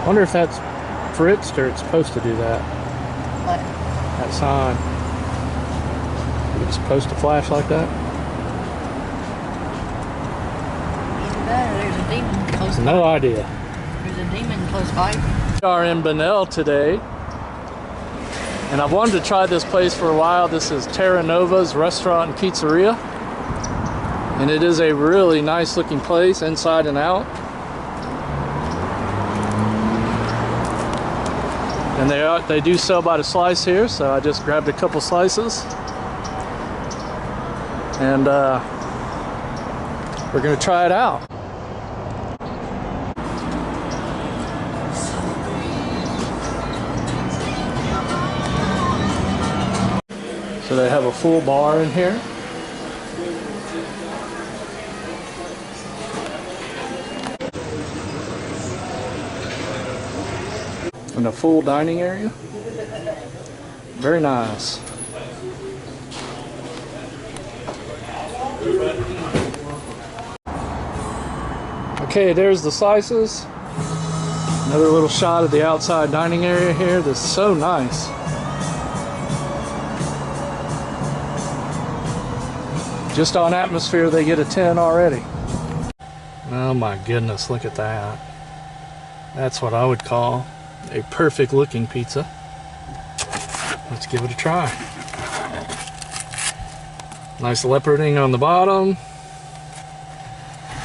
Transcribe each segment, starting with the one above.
Wonder if that's fritzed or it's supposed to do that. What? That sign. It's supposed to flash like that? Either that or there's a demon close by. No idea. There's a demon close by. We are in Bunnell today, and I've wanted to try this place for a while. This is Terranova's Restaurant and Pizzeria, and it is a really nice looking place inside and out. And they do sell by the slice here, so I just grabbed a couple slices, and we're gonna try it out. So they have a full bar in here. And a full dining area. Very nice. Okay, there's the slices. Another little shot of the outside dining area here. This is so nice. Just on atmosphere, they get a 10 already. Oh my goodness, look at that. That's what I would call a perfect looking pizza. Let's give it a try. Nice leoparding on the bottom.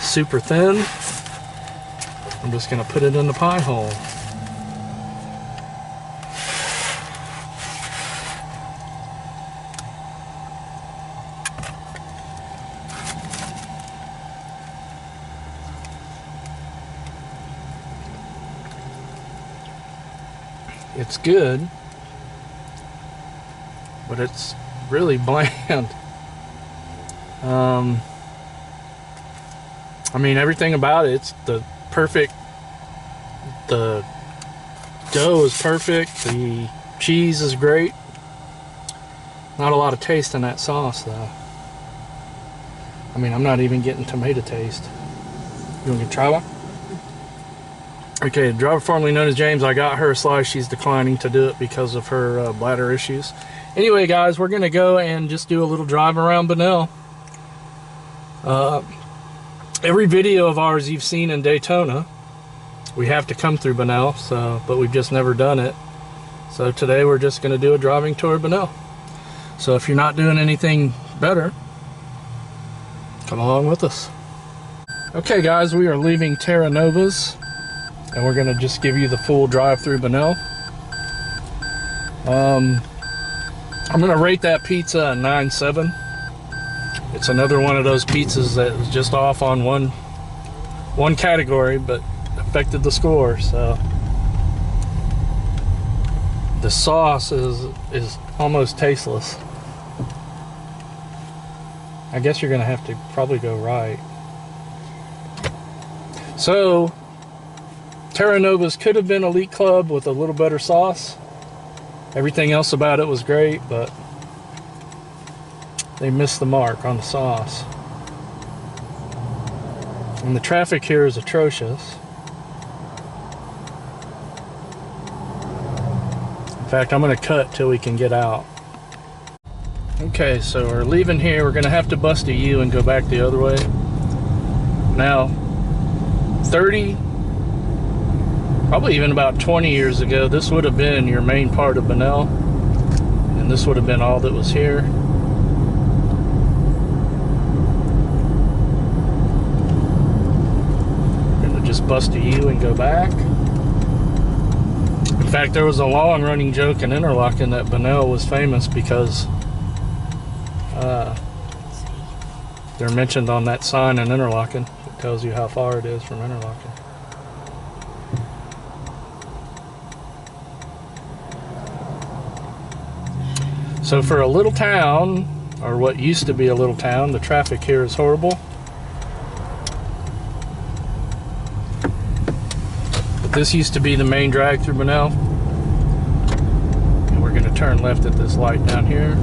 Super thin. I'm just gonna put it in the pie hole. It's good, but it's really bland. I mean, everything about it, it's the perfect, the dough is perfect, the cheese is great. Not a lot of taste in that sauce though. I mean, I'm not even getting tomato taste. You want to try one? Okay, the driver formerly known as James, I got her a slice. She's declining to do it because of her bladder issues. Anyway, guys, we're going to go and just do a little drive around Bunnell. Every video of ours you've seen in Daytona, we have to come through Bunnell, but we've just never done it. So today we're just going to do a driving tour of Bunnell. So if you're not doing anything better, come along with us. Okay, guys, we are leaving Terranova's, and we're gonna just give you the full drive through Bunnell. I'm gonna rate that pizza a 9.7. It's another one of those pizzas that was just off on one category, but affected the score. So the sauce is almost tasteless. I guess you're gonna have to probably go right. So Terranova's could have been Elite Club with a little better sauce. Everything else about it was great, but they missed the mark on the sauce. And the traffic here is atrocious. In fact, I'm going to cut till we can get out. Okay, so we're leaving here. We're going to have to bust a U and go back the other way. Now, probably even about 20 years ago, this would have been your main part of Bunnell, and this would have been all that was here. Gonna just bust a U and go back. In fact, there was a long-running joke in Interlochen that Bunnell was famous because they're mentioned on that sign in Interlochen. It tells you how far it is from Interlochen. So for a little town, or what used to be a little town, the traffic here is horrible. But this used to be the main drag through Bunnell. And we're going to turn left at this light down here.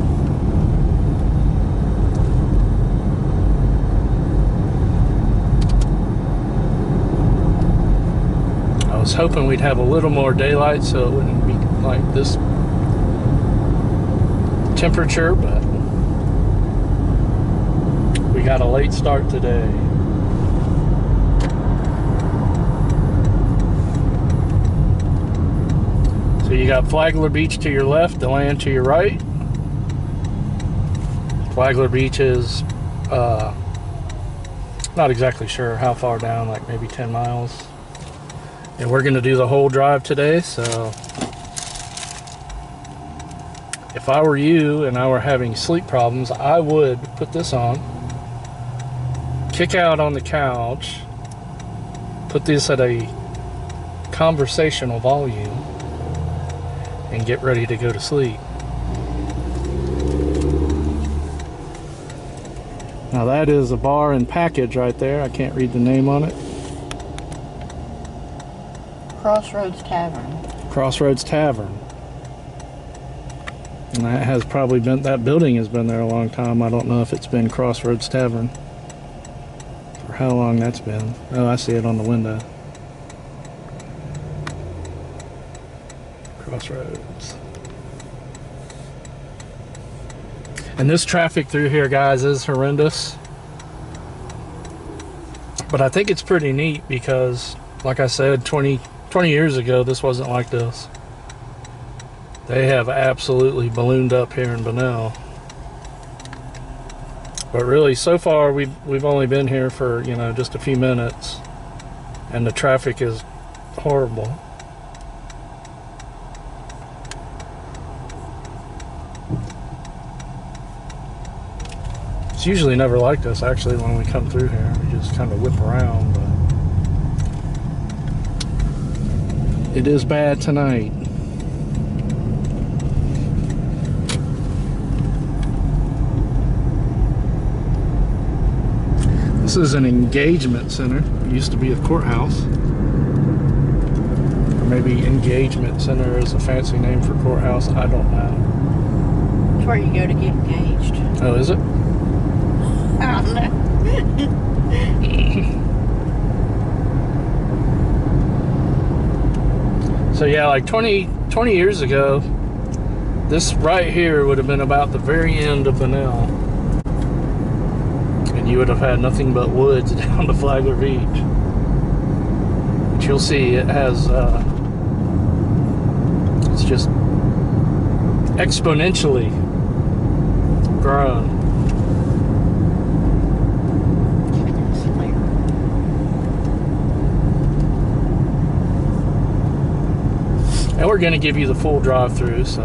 was hoping we'd have a little more daylight so it wouldn't be like this temperature, but we got a late start today. So you got Flagler Beach to your left, the land to your right. Flagler Beach is not exactly sure how far down, like maybe 10 miles. And we're gonna do the whole drive today, so if I were you and I were having sleep problems, I would put this on, kick out on the couch, put this at a conversational volume, and get ready to go to sleep. Now that is a bar and package right there. I can't read the name on it. Crossroads Tavern. Crossroads Tavern. And that has probably been, that building has been there a long time. I don't know if it's been Crossroads Tavern for how long that's been. Oh, I see it on the window. Crossroads. And this traffic through here, guys, is horrendous. But I think it's pretty neat because, like I said, 20 years ago, this wasn't like this. They have absolutely ballooned up here in Bunnell. But really, so far, we've only been here for, you know, just a few minutes. And the traffic is horrible. It's usually never like this, actually, when we come through here. We just kind of whip around, but it is bad tonight. This is an engagement center. It used to be a courthouse. Or maybe engagement center is a fancy name for courthouse. I don't know. It's where you go to get engaged. Oh, is it? I don't know. So yeah, like 20 years ago, this right here would have been about the very end of Bunnell. And you would have had nothing but woods down to Flagler Beach. But you'll see it has, it's just exponentially grown. And we're going to give you the full drive-through, so.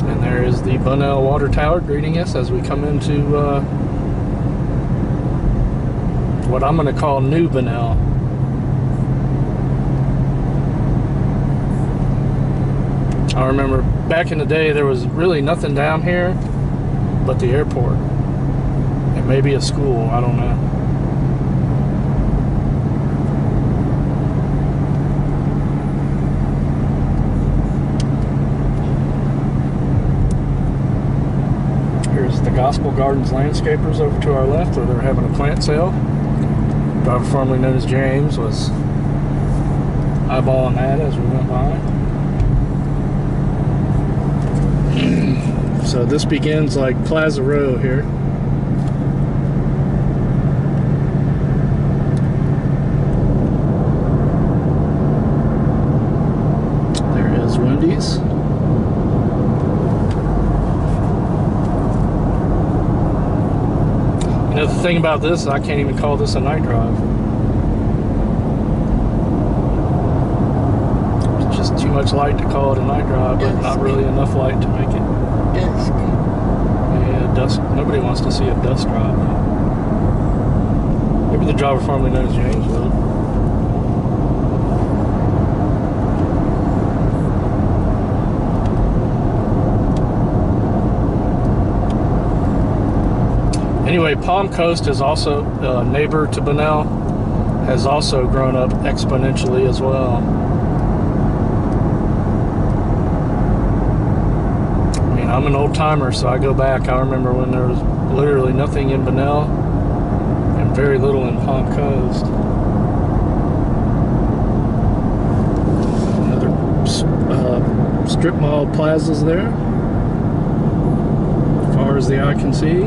And there is the Bunnell Water Tower greeting us as we come into what I'm going to call New Bunnell. I remember back in the day there was really nothing down here but the airport and maybe a school, I don't know. Here's the Gospel Gardens Landscapers over to our left, where they're having a plant sale. Driver formerly known as James was eyeballing that as we went by. So this begins like Plaza Row here. There is Wendy's. You know, the thing about this is I can't even call this a night drive. It's just too much light to call it a night drive, but not really enough light to make it. Dusk. Yeah, dusk. Nobody wants to see a dust drive. Maybe the driver formerly known as James would. Anyway, Palm Coast is also a neighbor to Bunnell, has also grown up exponentially as well. I'm an old timer, so I go back. I remember when there was literally nothing in Bunnell and very little in Palm Coast. Another strip mall plazas there, as far as the eye can see.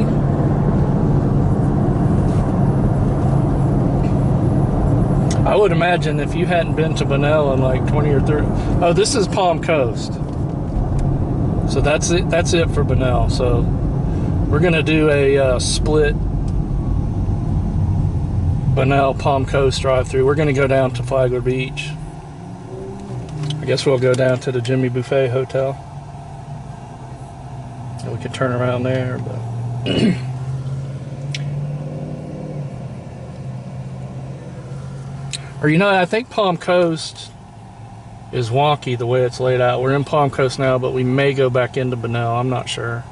I would imagine if you hadn't been to Bunnell in like 20 or 30. Oh, this is Palm Coast. So that's it. That's it for Bunnell. So we're gonna do a split Bunnell Palm Coast drive-through. We're gonna go down to Flagler Beach. I guess we'll go down to the Jimmy Buffet Hotel. And we could turn around there, but. Or, you know, I think Palm Coast is wonky the way it's laid out. We're in Palm Coast now, but we may go back into Bunnell. I'm not sure.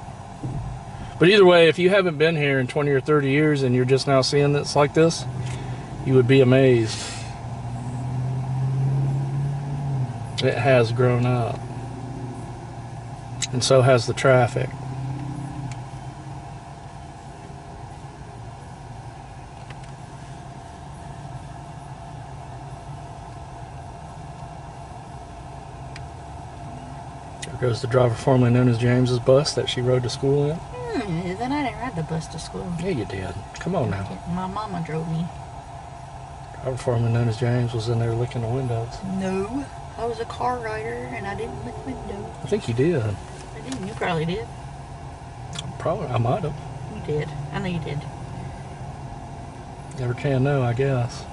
But either way, if you haven't been here in 20 or 30 years and you're just now seeing this like this, you would be amazed. It has grown up. And so has the traffic. There goes the driver formerly known as James's bus that she rode to school in. Then I didn't ride the bus to school. Yeah, you did. Come on now. My mama drove me. Driver formerly known as James was in there licking the windows. No, I was a car rider and I didn't lick windows. I think you did. I didn't. You probably did. Probably, I might have. You did. I know you did. Never can know, I guess.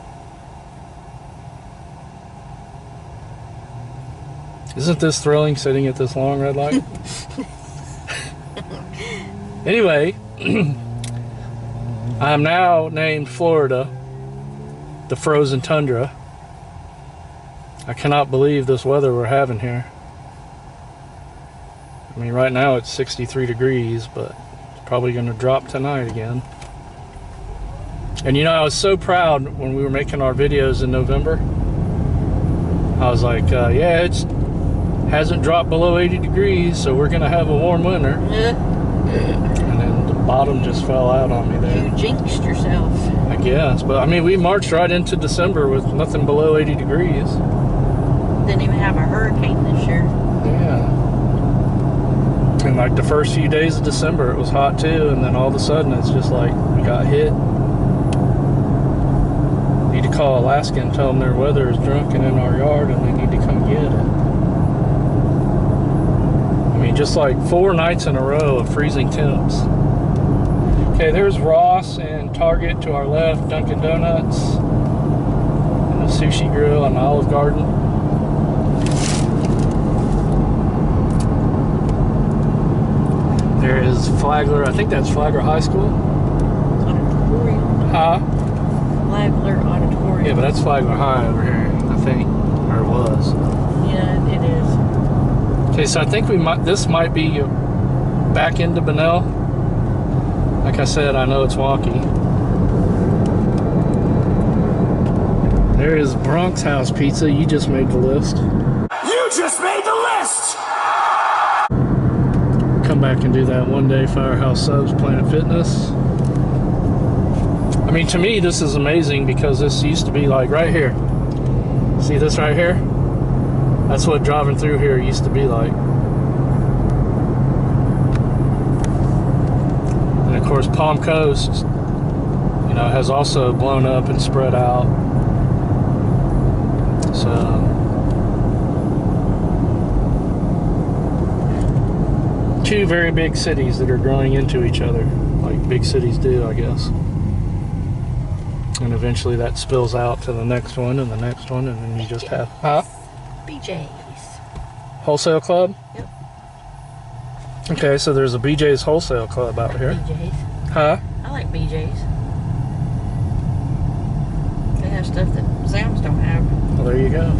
Isn't this thrilling, sitting at this long red light? Anyway, I am now named Florida, the frozen tundra. I cannot believe this weather we're having here. I mean, right now it's 63 degrees, but it's probably going to drop tonight again. And you know, I was so proud when we were making our videos in November. I was like, yeah, it's hasn't dropped below 80 degrees, so we're gonna have a warm winter. And then the bottom just fell out on me there. You jinxed yourself. I guess, but I mean, we marched right into December with nothing below 80 degrees. Didn't even have a hurricane this year. Yeah. And like the first few days of December, it was hot too, and then all of a sudden it's just like we got hit. Need to call Alaska and tell them their weather is drunken in our yard and they need to come get it. I mean, just like 4 nights in a row of freezing temps. Okay, there's Ross and Target to our left, Dunkin' Donuts, and the Sushi Grill and Olive Garden. There is Flagler, I think that's Flagler High School. Auditorium. Huh? Flagler Auditorium. Yeah, but that's Flagler High over here, I think, or it was. Yeah, it is. Okay, so I think this might be back into Bunnell. Like I said, I know it's wonky. There is Bronx House Pizza. You just made the list. You just made the list! Come back and do that one day. Firehouse Subs, Planet Fitness. I mean, to me, this is amazing because this used to be like right here. See this right here? That's what driving through here used to be like. And of course, Palm Coast, you know, has also blown up and spread out. So, two very big cities that are growing into each other, like big cities do, I guess. And eventually that spills out to the next one and the next one, and then you just have, huh? BJ's. Wholesale club? Yep. Okay, so there's a BJ's wholesale club out here. BJ's. Huh? I like BJ's. They have stuff that Sam's don't have. Well, there you go.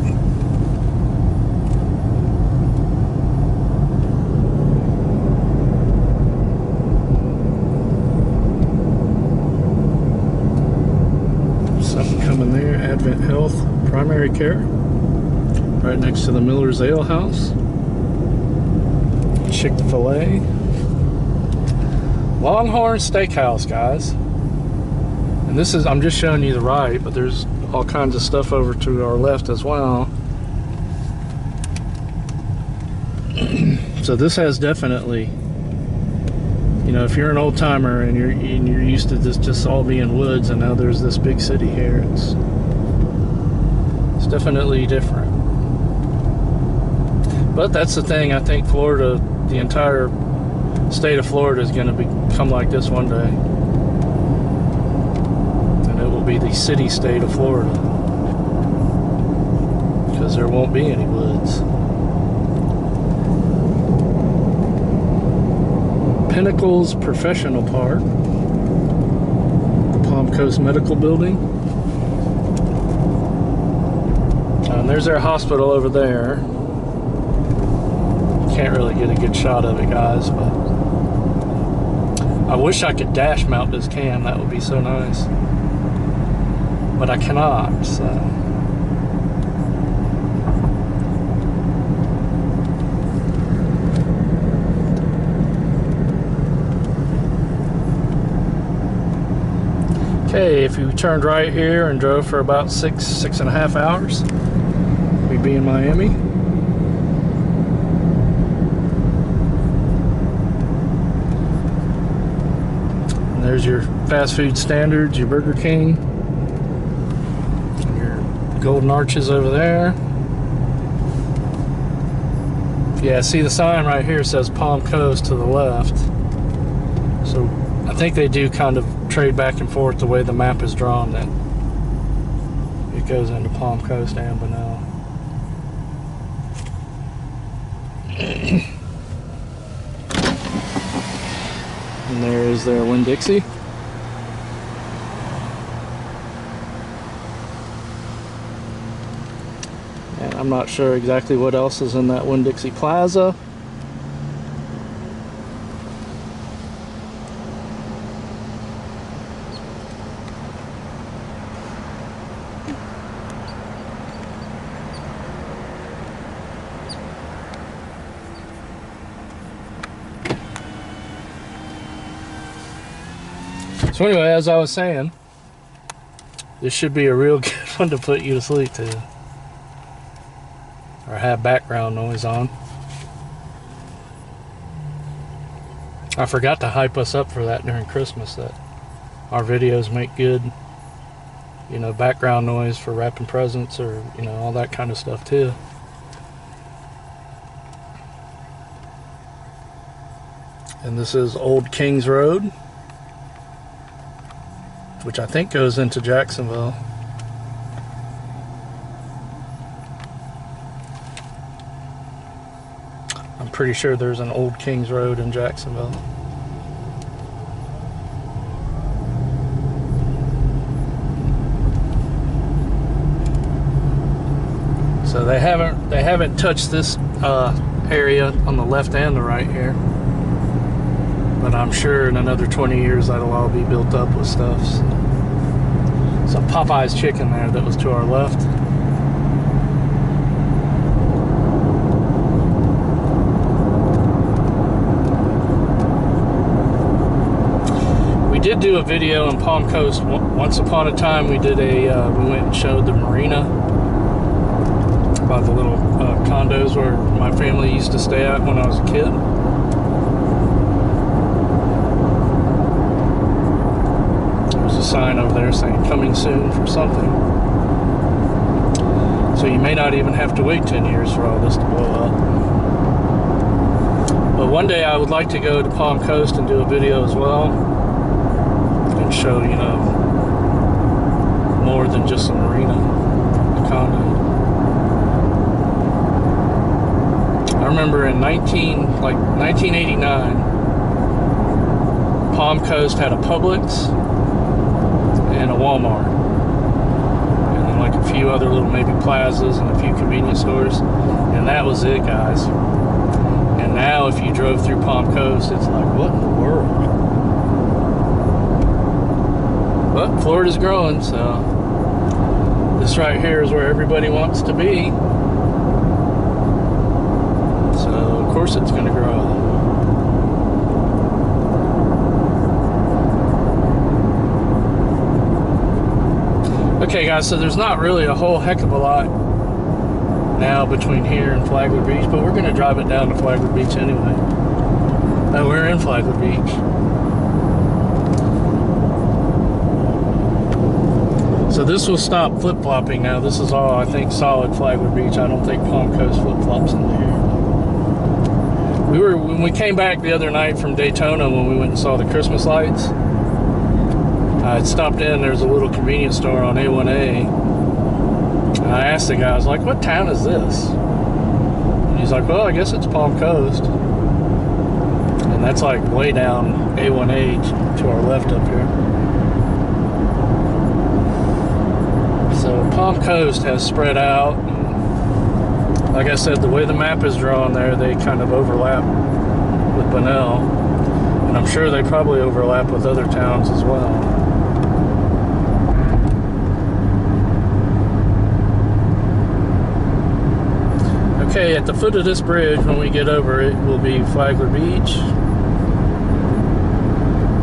Something coming there. Advent Health Primary Care. Right next to the Miller's Ale House. Chick-fil-A. Longhorn Steakhouse, guys. And this is, I'm just showing you the right, but there's all kinds of stuff over to our left as well. So this has definitely, you know, if you're an old timer and you're used to this just all being woods, and now there's this big city here, it's definitely different. But that's the thing, I think Florida, the entire state of Florida is going to become like this one day. And it will be the city state of Florida. Because there won't be any woods. Pinnacles Professional Park. Palm Coast Medical Building. And there's their hospital over there. Can't really get a good shot of it, guys, but I wish I could dash mount this cam. That would be so nice, but I cannot. So okay, if you turned right here and drove for about six and a half hours, we'd be in Miami. There's your fast food standards, your Burger King, your Golden Arches over there. Yeah, see the sign right here says Palm Coast to the left. So I think they do kind of trade back and forth the way the map is drawn, that it goes into Palm Coast and Bunnell. And there is their Winn-Dixie. And I'm not sure exactly what else is in that Winn-Dixie Plaza. So anyway, as I was saying, this should be a real good one to put you to sleep to, or have background noise on. I forgot to hype us up for that during Christmas, that our videos make good, you know, background noise for wrapping presents, or, you know, all that kind of stuff too. And this is Old Kings Road, which I think goes into Jacksonville. I'm pretty sure there's an Old Kings Road in Jacksonville. So they haven't touched this area on the left and the right here. But I'm sure in another 20 years that'll all be built up with stuff. So Popeye's chicken there that was to our left. We did do a video in Palm Coast once upon a time. We did we went and showed the marina, about the little condos where my family used to stay at when I was a kid. Sign over there saying coming soon for something. So you may not even have to wait 10 years for all this to blow up. But one day I would like to go to Palm Coast and do a video as well and show, you know, more than just a marina, a condo. I remember in 1989, Palm Coast had a Publix and a Walmart, and then like a few other little maybe plazas and a few convenience stores, and that was it, guys. And now if you drove through Palm Coast, it's like, what in the world? But Florida's growing, so this right here is where everybody wants to be. So of course it's going to grow. Okay guys, so there's not really a whole heck of a lot now between here and Flagler Beach, but we're going to drive it down to Flagler Beach anyway. Oh, we're in Flagler Beach. So this will stop flip-flopping now. This is all, I think, solid Flagler Beach. I don't think Palm Coast flip-flops into here. When we came back the other night from Daytona, when we went and saw the Christmas lights, I stopped in. There's a little convenience store on A1A. And I asked the guy, I was like, what town is this? And he's like, well, I guess it's Palm Coast. And that's like way down A1A to our left up here. So Palm Coast has spread out. Like I said, the way the map is drawn there, they kind of overlap with Bunnell. And I'm sure they probably overlap with other towns as well. Okay, at the foot of this bridge, when we get over it, will be Flagler Beach.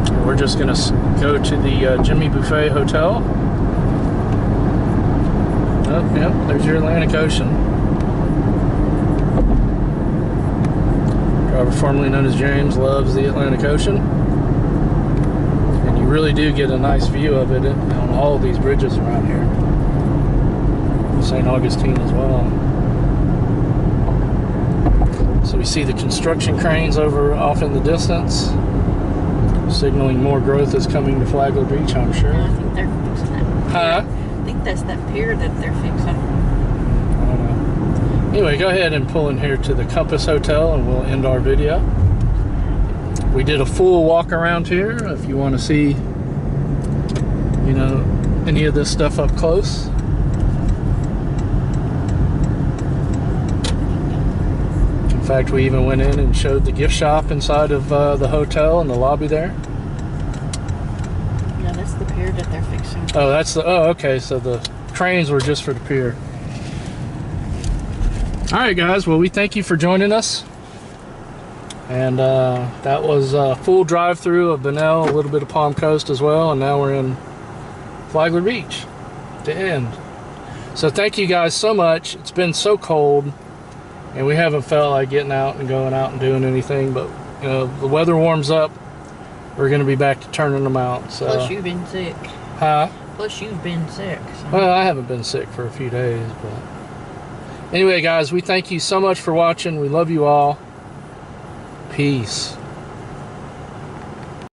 And we're just going to go to the Jimmy Buffet Hotel. Oh, yep, there's your Atlantic Ocean. Driver formerly known as James loves the Atlantic Ocean. And you really do get a nice view of it on all of these bridges around here. St. Augustine as well. So we see the construction cranes off in the distance, signaling more growth is coming to Flagler Beach, I'm sure. I think they're fixing that. Huh? I think that's that pier that they're fixing. I don't know. Anyway, go ahead and pull in here to the Compass Hotel and we'll end our video. We did a full walk around here if you want to see, you know, any of this stuff up close. In fact, we even went in and showed the gift shop inside of the hotel and the lobby there. Yeah, that's the pier that they're fixing. Oh, that's the, oh, okay, so the cranes were just for the pier. All right, guys, well, we thank you for joining us. And that was a full drive-through of Bunnell, a little bit of Palm Coast as well, and now we're in Flagler Beach to end. So thank you guys so much. It's been so cold. And we haven't felt like getting out and going out and doing anything, but you know, the weather warms up, we're going to be back to turning them out. So. Plus you've been sick. Huh? Plus you've been sick. So. Well, I haven't been sick for a few days, but anyway, guys, we thank you so much for watching. We love you all. Peace.